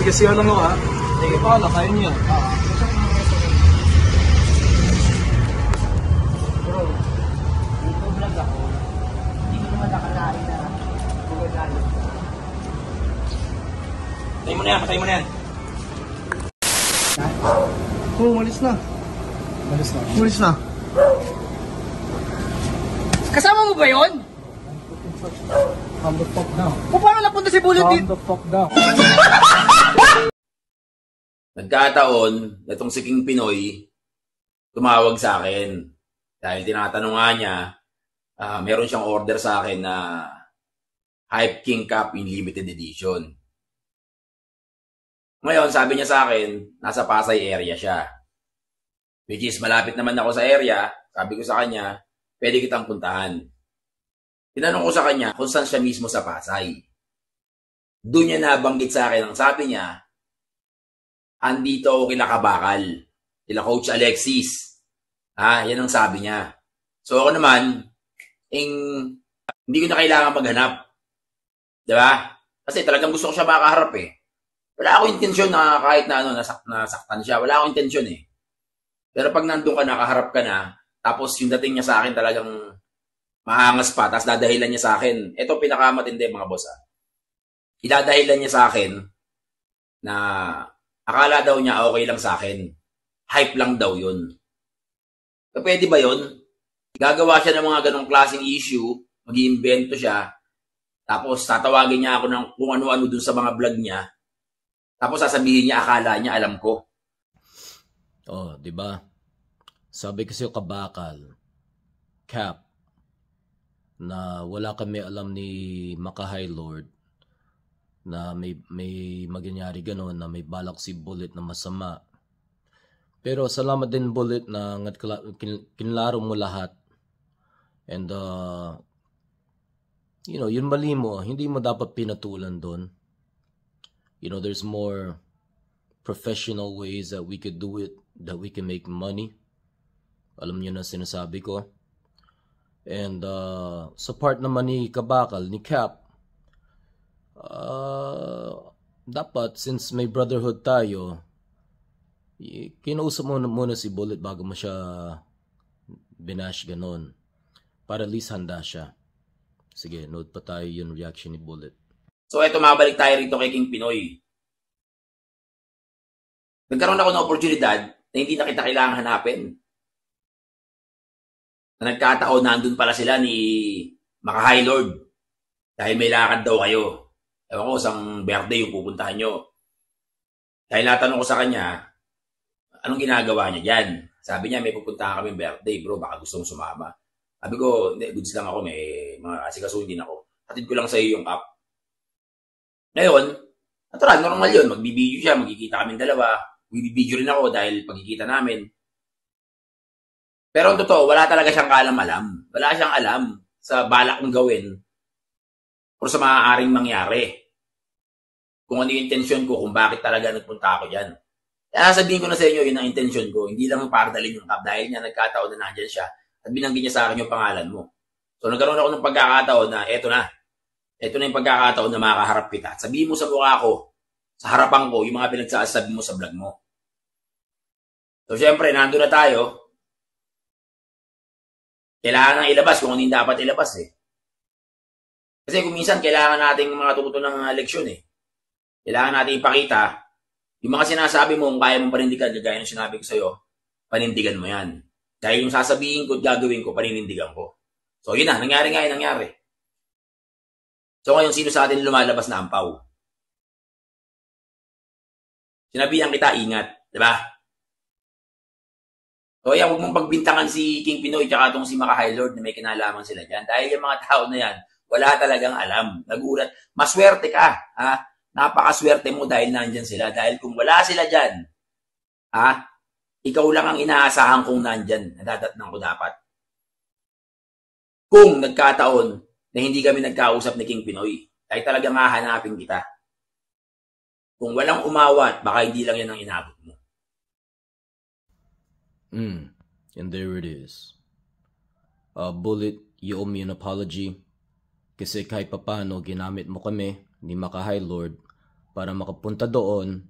Kasi lang ako ha. Sige pa, kaya niyo. Bro, dito vlog ako. Hindi ko naman nakalain na gumagano. Patay mo na yan, patay mo na yan. Oo, umalis na. Umalis na. Kasama mo ba yun? Calm the fuck down. O paano napunta si Bullet Calm dito? the fuck down. Nagkataon, itong si King Pinoy, tumawag sa akin. Dahil tinatanong nga niya, meron siyang order sa akin na Hype King Cup in limited edition. Ngayon, sabi niya sa akin, nasa Pasay area siya. Which is, malapit naman ako sa area. Sabi ko sa kanya, pwede kitang puntahan. Tinanong ko sa kanya kung saan siya mismo sa Pasay. Doon niya nabanggit sa akin, ang sabi niya, andito ako kila Kabakal, kila Coach Alexis. Yan ang sabi niya. So ako naman, hindi ko na kailangan maghanap. Diba? Kasi talagang gusto ko siya makaharap eh. Wala akong intensyon na kahit na nasaktan siya. Wala akong intensyon eh. Pero pag nandun ka na, kaharap ka na, tapos yung dating niya sa akin talagang maangas pa, tapos dadahilan niya sa akin. Ito pinakamatindi mga boss Idadahilan niya sa akin na akala daw niya okay lang sa akin. Hype lang daw yun. So, pwede ba yun? Gagawa siya ng mga ganong klaseng issue, mag-iimbento siya, tapos tatawagin niya ako ng kung ano-ano dun sa mga vlog niya, tapos sasabihin niya akala niya alam ko. Oh, di ba? Sabi kasi yung Kabakal, Cap, na wala kami alam ni Maka High Lord na may magyayari gano'n na may balak si Bullet na masama. Pero salamat din Bullet na kinlaro mo lahat. And yun mali mo, hindi mo dapat pinatulan doon. There's more professional ways that we could do it, that we can make money. Alam niyo na sinasabi ko. And sa part naman ni Kabakal, ni Cap, dapat since may brotherhood tayo, kinausap mo muna si Bullet bago mo siya binash ganon. Para at least handa siya. Sige, note pa tayo yung reaction ni Bullet. So eto, mabalik tayo rito kay King Pinoy. Nagkaroon ako ng oportunidad na hindi na kita kailangan hanapin. Na nagkataon, nandun pala sila ni Maka High Lord. Dahil may lakad daw kayo. Ewan ko, isang birthday yung pupuntahan nyo. Dahil natanong ko sa kanya, anong ginagawa niya dyan? Sabi niya, may pupuntahan kami birthday, bro, baka gusto mong sumama. Sabi ko, goods lang ako, may mga asikasuhin din ako. Hatid ko lang sa iyo yung cup. Ngayon, natural, normal yun. Magbibideo siya, magkikita kami dalawa. Magbibideo rin ako dahil pagkikita namin. Pero ang totoo, wala talaga siyang kaalam-alam. Wala siyang alam sa balak kong gawin o sa maaaring mangyari. Kung ano yung intensyon ko, kung bakit talaga nagpunta ako dyan. Kaya sabihin ko na sa inyo, yun ang intensyon ko. Hindi lang para dalhin yung cup dahil niya nagkataon na nandyan siya at binanggit niya sa akin yung pangalan mo. So nagkaroon ako ng pagkakataon na eto na. Eto na yung pagkakataon na makakaharap kita. At sabihin mo sa mukha ko, sa harapan ko, yung mga pinagsasabi mo sa vlog mo. So syempre, nandun na tayo. Kailangan nang ilabas kung ano yung dapat ilabas eh. Kasi kung minsan, kailangan natin mga tuto ng leksyon eh. Kailangan natin ipakita, yung mga sinasabi mo, kung kaya mong panindigan, gaya ng sinabi ko sa'yo, panindigan mo yan. Dahil yung sasabihin ko at gagawin ko, paninindigan ko. So yun na, nangyari. So ngayon, sino sa atin lumalabas na ampaw? Sinabihan kita, ingat. Diba? So yan, huwag mong pagbintangan si King Pinoy tsaka itong si Maka High Lord na may kinalaman sila dyan. Dahil yung mga tao na yan, wala talagang alam. Nagulat. Maswerte ka. Ha? Napakaswerte mo dahil nandyan sila. Dahil kung wala sila dyan, ikaw lang ang inaasahan kung nandyan. Nadadatnan ko dapat. Kung nagkataon na hindi kami nagkausap ni King Pinoy, ay talagang hahanapin kita. Kung walang umawat, baka hindi lang yan ang inabot mo. And there it is. Bullet, you owe me an apology. Kasi kahit papano ginamit mo kami ni Maka High Lord para makapunta doon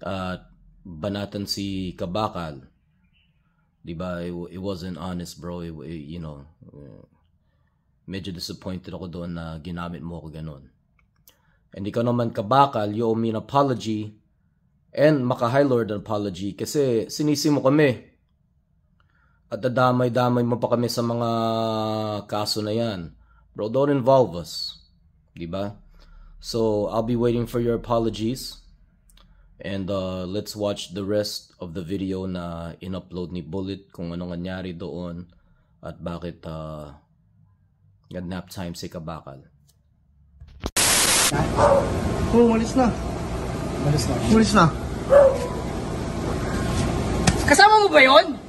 at banatan si Kabakal. Diba? It wasn't honest, bro. You know, medyo disappointed ako doon na ginamit mo ako ganun. And ikaw naman, Kabakal, you owe me an apology and Maka-High Lord an apology kasi sinisi mo kami. At dadamay-damay mo pa kami sa mga kaso na yan. Bro, don't involve us. Diba? So, I'll be waiting for your apologies. And let's watch the rest of the video na in-upload ni Bullet kung anong nangyari doon at bakit nag-nap time si Kabakal. Umalis na. Umalis na. Kasama mo ba yun?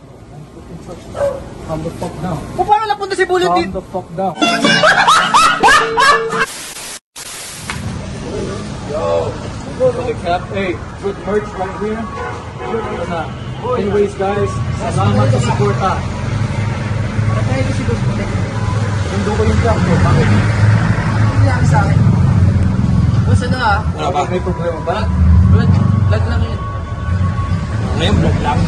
Calm the fuck down. Kung paano napunta si Bullet dito? Calm the fuck down. The cap, hey, good merch right here. Anyways, guys, salamat sa suporta. Kaya ko si Bullet. Hindi ko yung cap mo. Bakit? Hindi lang sa akin. Basta na ah. Ano ba? May problema ba? Vlog lang yun. Ngayon, vlog lang.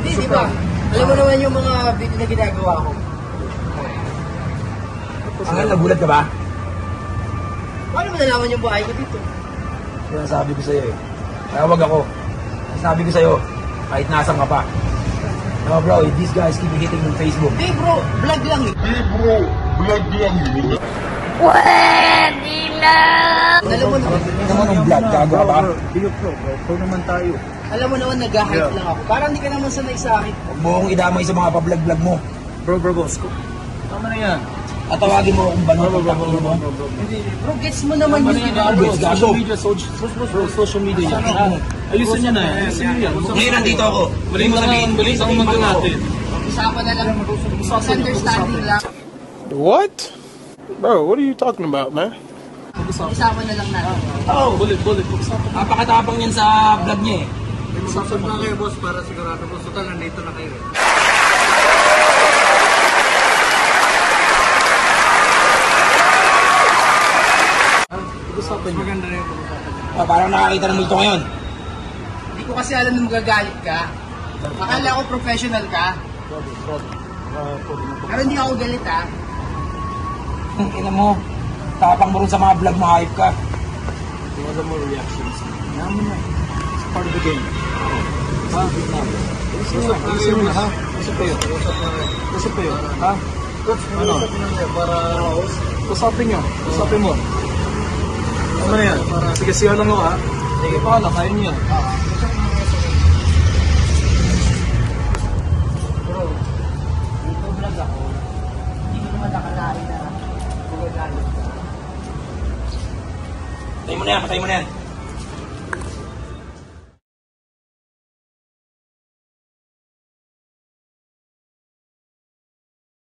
Hindi, di ba? Alam mo naman yung mga video na ginagawa ko. Ang nagulat ka ba? Paano mo nalaman yung buhay ko dito? Sinasabi ko sa'yo eh. Tawag ako. Sinasabi ko sa'yo, kahit nasan ka pa. No bro, these guys keep hitting on Facebook. Hey bro, vlog lang eh. Alam mo naman, Hindi naman ang vlog, gago ka ba? Bigyan bro. Ito naman tayo. alam mo naman nag-hype lang ako. Parang hindi ka naman sanay sa akin. Huwag mo akong idamay sa mga pa-vlog-vlog mo. Bro. Tama na yan. At tawagin mo akong banong pagkakiin mo. Bro, gets mo naman yung ginagawa. Bro, Social media, social media yan. Ayusin niya na. Ayusin niya yan. Ngayon nandito ako. Mali mo sabihin, Bilis ang mundo natin. Usapan na lang, misunderstanding lang. What? Bro, what are you talking about, man? Usapan na lang natin. Oh, bullet. Napakatapang yan sa vlog niya eh. Usap na kayo boss para sigurado boss. Total, nandito na kayo. Maganda na yung pag-usapan. Parang nakakita ng multo ngayon. Hindi ko kasi alam na magagalit ka. Akala ko professional ka. Pero hindi ako galit ha. Ina mo, tapang mo rin sa mga vlog mo, hype ka. What are more reactions? It's part of the game. Ha? Ayusin mo na, ha? Usap kayo. Ha? Ano? Usapin mo. Ano na yan? Sige, siya lang ako, ha? Sige, pahala, kaya niya. Bro, dito vlog ako. Hindi ko naman nakalain na magagalit ka. Patay mo na yan.